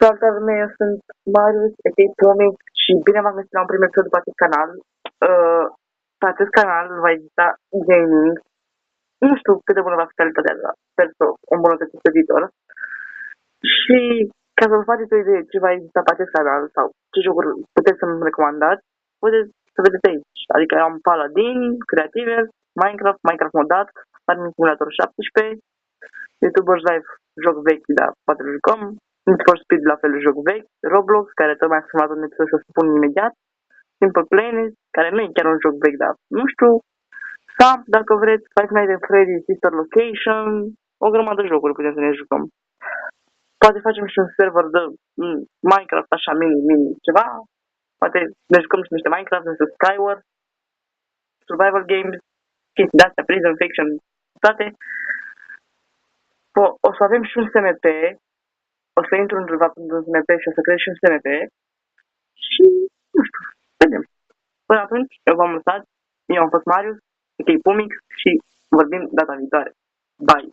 Salutare mea, eu sunt Marius, a.k.a. Tomix și bine v-am găsit la un prim episod pe acest canal. Pe acest canal va exista gaming. Nu știu cât de bună va fi calitatea, dar sper să o îmbunătățesc pe viitor. Și ca să vă faceți o idee ce va exista pe acest canal sau ce jocuri puteți să-mi recomandați, puteți să vedeți aici. Adică am Paladin, Creative, Minecraft, Minecraft modat, Farming Simulator 17, YouTubers Live, joc vechi, dar poate îl jucăm. Need for Speed, la fel, joc vechi, Roblox, care tocmai a filmat un episod să spun imediat, Simple Planet, care nu e chiar un joc vechi, dar nu știu, Stamp, dacă vreți, Five Nights at Freddy's, Sister Location, o grămadă de jocuri putem să ne jucăm. Poate facem și un server de Minecraft, așa, mini, ceva, poate ne jucăm și niște Minecraft, niște Skyward, Survival Games, chestii de-astea, Prison Fiction, toate. O să avem și un SMP, o să intru undeva în SMP și o să creez și un SMP și, nu știu, vedem. Până atunci, eu v-am lăsat, eu am fost Marius, a.k.a. Pumix și vorbim data viitoare. Bye!